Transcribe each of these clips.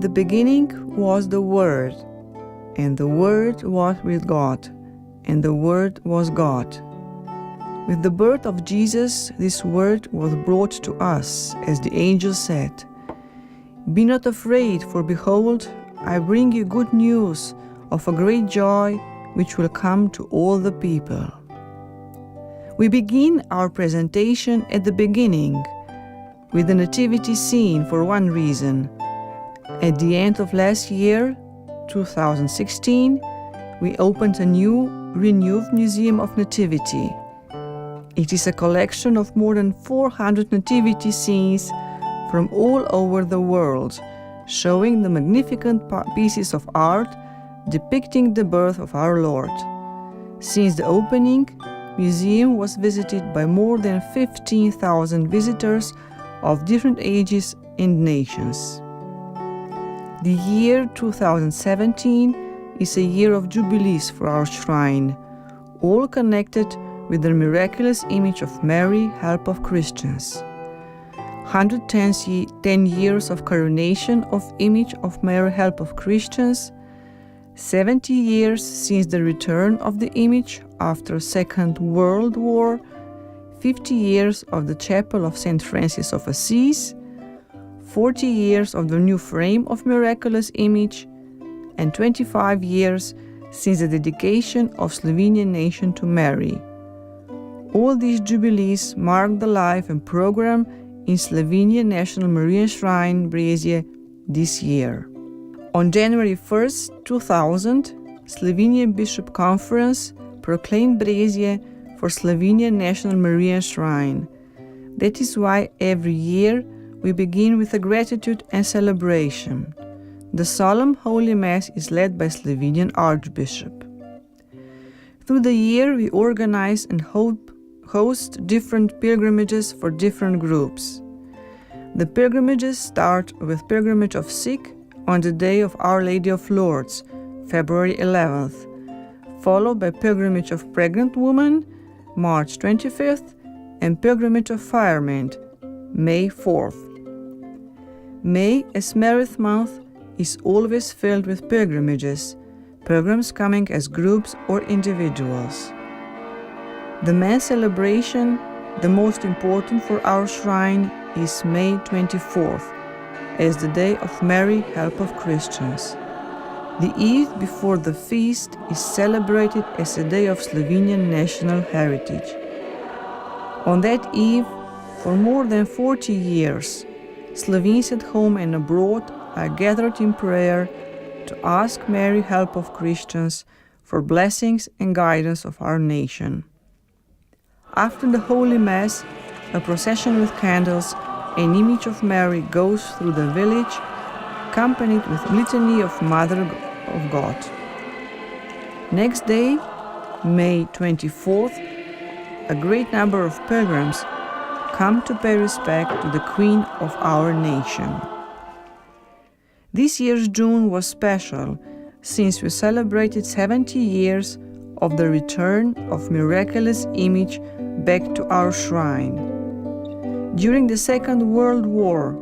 the beginning was the Word, and the Word was with God, and the Word was God. With the birth of Jesus, this Word was brought to us, as the angel said, "Be not afraid, for behold, I bring you good news of a great joy which will come to all the people." We begin our presentation at the beginning with the nativity scene for one reason. At the end of last year, 2016, we opened a new, renewed Museum of Nativity. It is a collection of more than 400 nativity scenes from all over the world, showing the magnificent pieces of art depicting the birth of our Lord. Since the opening, the museum was visited by more than 15,000 visitors of different ages and nations. The year 2017 is a year of jubilees for our shrine, all connected with the miraculous image of Mary, help of Christians. 110 years of coronation of image of Mary, help of Christians, 70 years since the return of the image after Second World War, 50 years of the chapel of St. Francis of Assisi, 40 years of the new frame of miraculous image, and 25 years since the dedication of Slovenian nation to Mary. All these jubilees mark the life and program in Slovenian National Marian Shrine, Brezje, this year. On January 1st, 2000, Slovenian Bishop Conference proclaimed Brezje for Slovenian National Marian Shrine. That is why every year we begin with a gratitude and celebration. The solemn Holy Mass is led by Slovenian Archbishop. Through the year we organize and host different pilgrimages for different groups. The pilgrimages start with Pilgrimage of St on the day of Our Lady of Lourdes, February 11th, followed by Pilgrimage of Pregnant Women, March 25th, and Pilgrimage of Firemen, May 4th. May, as Mary's month, is always filled with pilgrimages, pilgrims coming as groups or individuals. The Mass celebration, the most important for our shrine, is May 24th, as the Day of Mary, help of Christians. The eve before the feast is celebrated as a day of Slovenian national heritage. On that eve, for more than 40 years, Slovenes at home and abroad are gathered in prayer to ask Mary, help of Christians, for blessings and guidance of our nation. After the Holy Mass, a procession with candles, an image of Mary goes through the village, accompanied with litany of Mother of God. Next day, May 24th, a great number of pilgrims come to pay respect to the Queen of our nation. This year's June was special, since we celebrated 70 years of the return of miraculous image back to our shrine. During the Second World War,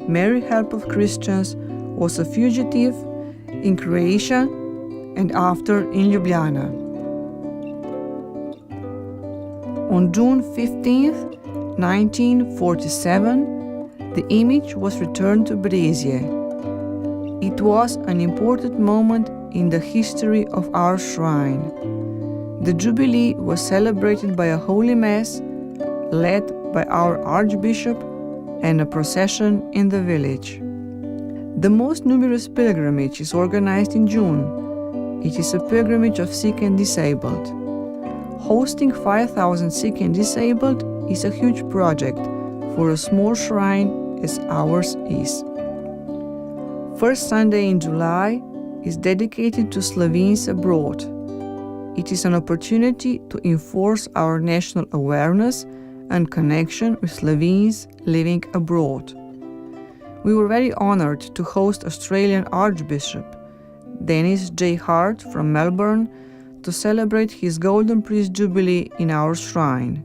Mary, help of Christians, was a fugitive in Croatia and after in Ljubljana. On June 15th, 1947, the image was returned to Brezje. It was an important moment in the history of our shrine. The Jubilee was celebrated by a Holy Mass led by our Archbishop and a procession in the village. The most numerous pilgrimage is organized in June. It is a pilgrimage of sick and disabled. Hosting 5,000 sick and disabled is a huge project for a small shrine as ours is. First Sunday in July is dedicated to Slovenes abroad. It is an opportunity to enforce our national awareness and connection with Slovenes living abroad. We were very honored to host Australian Archbishop Dennis J. Hart from Melbourne to celebrate his Golden Priest Jubilee in our shrine.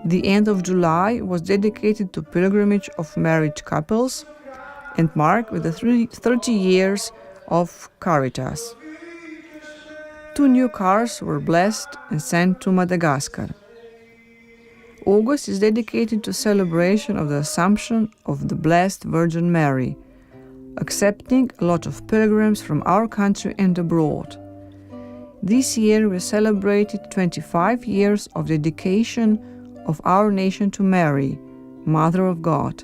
The end of July was dedicated to pilgrimage of married couples, and marked with the 30 years of Caritas. 2 new cars were blessed and sent to Madagascar. August is dedicated to celebration of the Assumption of the Blessed Virgin Mary, accepting a lot of pilgrims from our country and abroad. This year we celebrated 25 years of dedication of our nation to Mary, Mother of God.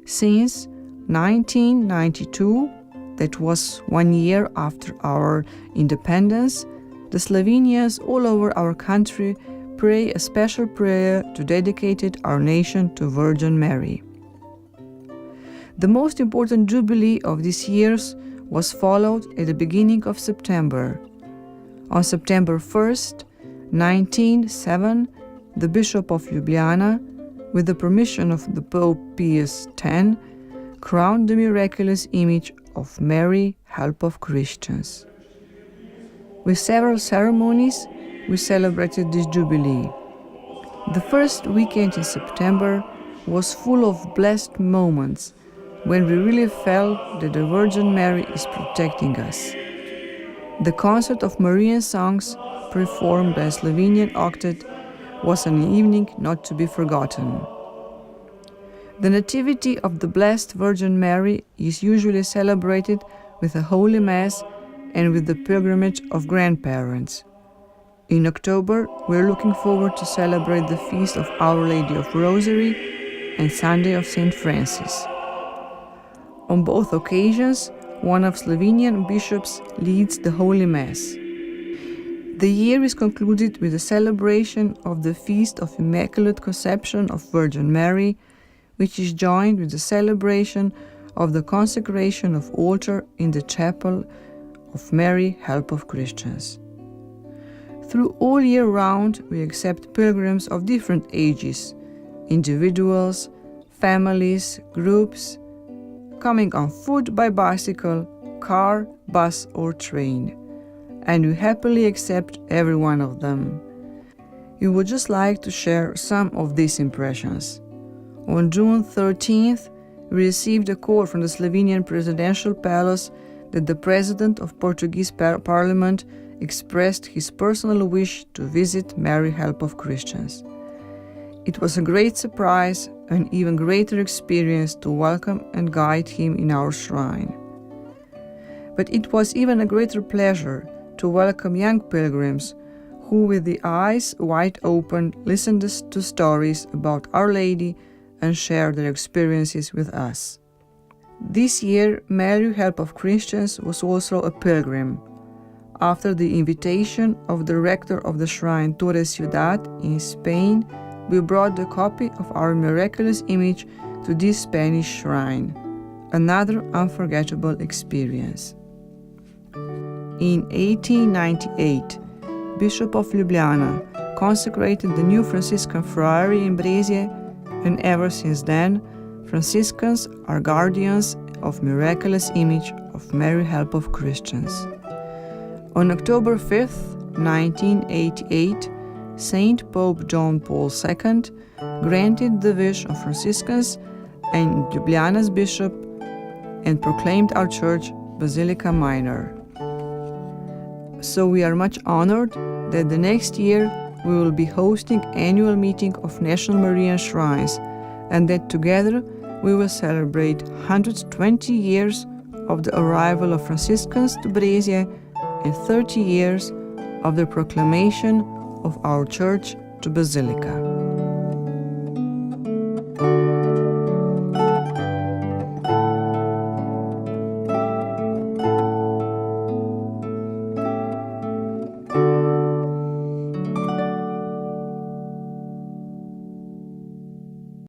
Since 1992, that was 1 year after our independence, the Slovenians all over our country pray a special prayer to dedicate our nation to Virgin Mary. The most important jubilee of this year was followed at the beginning of September. On September 1st, 1907, the Bishop of Ljubljana, with the permission of the Pope Pius X, crowned the miraculous image of Mary, Help of Christians. With several ceremonies, we celebrated this jubilee. The first weekend in September was full of blessed moments when we really felt that the Virgin Mary is protecting us. The concert of Marian songs performed by a Slovenian octet was an evening not to be forgotten. The Nativity of the Blessed Virgin Mary is usually celebrated with a Holy Mass and with the pilgrimage of grandparents. In October, we're looking forward to celebrate the feast of Our Lady of Rosary and Sunday of St. Francis. On both occasions, one of Slovenian bishops leads the Holy Mass. The year is concluded with the celebration of the Feast of Immaculate Conception of Virgin Mary, which is joined with the celebration of the consecration of altar in the chapel of Mary, Help of Christians. Through all year round, we accept pilgrims of different ages, individuals, families, groups, coming on foot, by bicycle, car, bus or train, and we happily accept every one of them. We would just like to share some of these impressions. On June 13th, we received a call from the Slovenian Presidential Palace that the President of Portuguese Parliament expressed his personal wish to visit Mary, Help of Christians. It was a great surprise, an even greater experience to welcome and guide him in our shrine. But it was even a greater pleasure to welcome young pilgrims who, with the eyes wide open, listened to stories about Our Lady and shared their experiences with us. This year, Mary, Help of Christians was also a pilgrim. After the invitation of the rector of the shrine Torre Ciudad in Spain, we brought the copy of our miraculous image to this Spanish shrine, another unforgettable experience. In 1898, Bishop of Ljubljana consecrated the new Franciscan friary in Brezje, and ever since then, Franciscans are guardians of miraculous image of Mary, Help of Christians. On October 5th, 1988, Saint Pope John Paul II granted the wish of Franciscans and Ljubljana's bishop and proclaimed our church Basilica Minor. So we are much honored that the next year we will be hosting annual meeting of National Marian Shrines, and that together we will celebrate 120 years of the arrival of Franciscans to Brezje and 30 years of the proclamation of our church to Basilica.